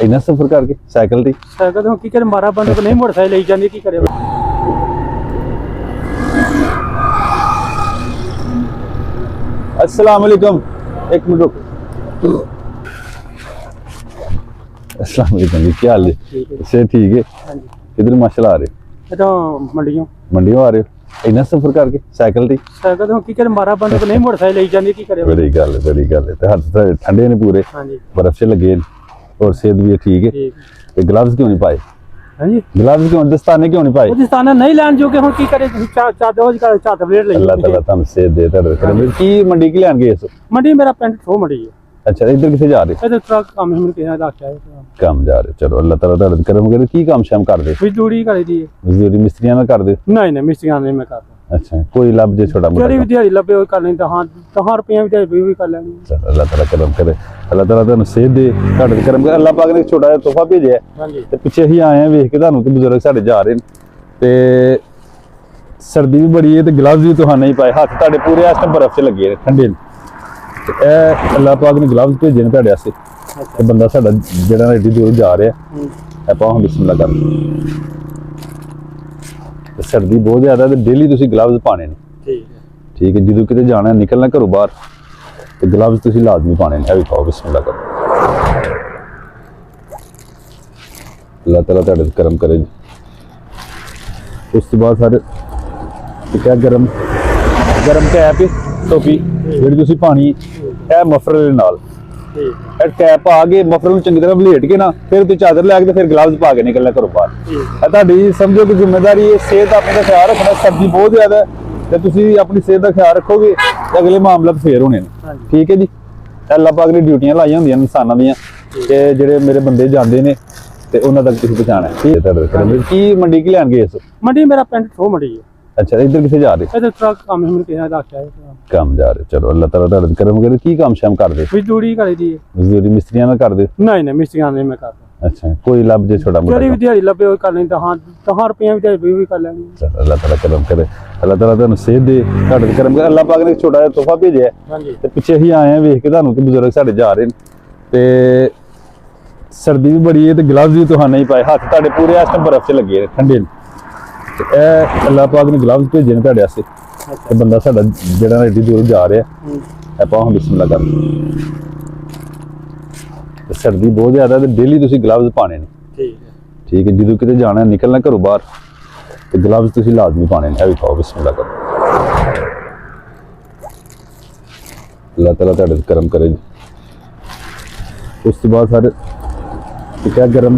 इन्ना सफर करके साइकिल दी साइकिल तो की करे मारा बंद को नहीं मोटरसाइकिल ले जानी की करे। अस्सलाम वालेकुम, एक मिनट रुक। अस्सलाम वालेकुम जी, क्या हाल है? से ठीक है। हाँ जी, किधर माशाल्लाह आ रहे हो? तो मंडियों आ रहे हो? इन्ना सफर करके साइकिल दी साइकिल तो की करे मारा बंद को नहीं मोटरसाइकिल ले जानी की करे। बड़ी गल है। ते हाथ ठंडे ने पूरे, हाँ जी, बर्फ से लगे ने, और सेहत भी ठीक है। ठीक ते ग्लव्स क्यों नहीं पाए? हाँ जी, ग्लव्स क्यों, दस्ताने क्यों नहीं पाए? राजस्थान नहीं लैन जो के हुन की करे चादर रेट ले। अल्लाह ताला तुम सेहत दे ते करम की मंडी की लैन गए सो? मंडी मेरा पिंड थो मंडी है। अच्छा, इधर किथे जा रहे? इधर ट्रक काम है के रखा है। काम जा रहे, चलो अल्लाह ताला तुहाडे करम करे। की काम शाम कर दे? मजदूरी करी दी मजदूरी मिस्त्रियां ना कर दे? नहीं नहीं मिस्त्रियां नहीं मैं करता। अच्छा, कोई लब जे छोटा मोटा जेड़ी काम? भी दिहाड़ी लबे वो कर लें। तो रुपया भी भी कर लेंगे। चलो अल्लाह ताला करम करे, अल्लाह ताला तुहानू सेहत दे, तुहाडे करम करे। अल्लाह पाक ने एक छोटा जिहा तोहफा भेजिया हाँ जी, ते पिछे ही आए हैं वेख के तुहानू कि बुजुर्ग साडे जा रहे ने ते सर्दी भी बड़ी है ते ग्लव्स भी तुहां नहीं पाए। हाथ तुहाडे पूरे इस टाइम बर्फ च लगे ने, ठंडे ने। ते ए अल्लाह पाक ने ग्लव्स भेजे ने तुहाडे वास्ते। ते बंदा साडा जेड़ा एडी दूर जा रहा है, ਆਪਾਂ ਹੁਣ ਬਿਸਮਿਲ੍ਲਾ ਕਰ। ਤੇ ਸਰਦੀ ਬਹੁਤ ਜ਼ਿਆਦਾ ਤੇ ਡੇਲੀ ਤੁਸੀਂ ਗਲਵਜ਼ ਪਾਣੇ ਨੇ। ठीक है। ਠੀਕ ਹੈ, ਜਦੋਂ ਕਿਤੇ ਜਾਣਾ ਨਿਕਲਣਾ ਘਰੋਂ ਬਾਹਰ ਤੇ ਗਲਵਜ਼ ਤੁਸੀਂ ਲਾਜ਼ਮੀ ਪਾਣੇ ਨੇ। ਇਹ ਵੀ ਪਾਓ, ਬਿਸਮਿਲ੍ਲਾ ਕਰੋ। ਅੱਲਾਹ ਤਾਲਾ ਤੁਹਾਡੇ ਤੇ ਕਰਮ ਕਰੇ ਜੀ। ਉਸ ਤੋਂ ਬਾਅਦ ਸਾਰੇ ਕਿਆ ਗਰਮ ਕੈਪ ਟੋਪੀ ਜਿਹੜੀ ਤੁਸੀਂ ਪਾਣੀ, ਇਹ ਮਫਰਲ ਦੇ ਨਾਲ ठीक है। कैप पा के मफरल चंगी तरह वलेट के ना, फिर तू चादर लै के फिर ग्लव्स पा के निकलना घरों बाहर। ਤੁਹਾਡੀ समझो कि जिम्मेदारी है। सेहत अपने का ख्याल रखना, सर्दी बहुत ज्यादा है तो तुसी अपनी सेहत का ख्याल रखोगे तो अगले मामले फेर होने ने। ठीक है जी, अल्लाह पाक ने ड्यूटियां लाइया होंदियां इंसानां दियां ते जेड़े मेरे बंदे जांदे ने ते उन्हां तक तुसी पहुंचाना है। ठीक है, की मंडी की लैन गए सो? मंडी मेरा पिंड थो मंडी है। अच्छा, इधर किथे जा रहे? इधर ट्रक काम है के रखा है। काम जा रहे, चलो अल्लाह ताला तुहाडे करम करे। की काम शाम कर दे? मजदूरी करी दी मजदूरी मिस्त्रियां ना कर दे? नहीं नहीं मिस्त्रियां नहीं मैं करता। अच्छा, कोई लब जे छोटा मोटा जेड़ी भी काम? दिहाड़ी लबे वो कर लें। तो रुपया भी कर लेंगे। चलो अल्लाह ताला करम करे, अल्लाह ताला तुहानू सेहत दे, तुहाडे ते करम करे। अल्लाह पाक ने एक छोटा जिहा तोहफा भेजिया हाँ जी, ते पिछे ही आए हैं वेख के तुहानू कि बुजुर्ग साडे जा रहे ने ते सर्दी भी बड़ी है ते ग्लव्स भी तुहां नहीं पाए। हाथ तुहाडे पूरे इस टाइम बर्फ च लगे ने, ठंडे ने। ते ए अल्लाह पाक ने ग्लव्स भेजे ने तुहाडे वास्ते। ते बंदा साडा जेड़ा एडी दूर जा रहा है, ਆਪਾਂ ਹੁਣ ਬਿਸਮਿਲ੍ਲਾ ਕਰ। ਤੇ ਸਰਦੀ ਬਹੁਤ ਜ਼ਿਆਦਾ ਤੇ ਡੇਲੀ ਤੁਸੀਂ ਗਲਵਜ਼ ਪਾਣੇ ਨੇ। ठीक है। ਠੀਕ ਹੈ, ਜਦੋਂ ਕਿਤੇ ਜਾਣਾ ਨਿਕਲਣਾ ਘਰੋਂ ਬਾਹਰ ਤੇ ਗਲਵਜ਼ ਤੁਸੀਂ ਲਾਜ਼ਮੀ ਪਾਣੇ ਨੇ। ਇਹ ਵੀ ਪਾਓ, ਬਿਸਮਿਲ੍ਲਾ ਕਰੋ। ਅੱਲਾਹ ਤਾਲਾ ਤੁਹਾਡੇ ਤੇ ਕਰਮ ਕਰੇ ਜੀ। ਉਸ ਤੋਂ ਬਾਅਦ ਸਾਰੇ ਕਿਆ ਗਰਮ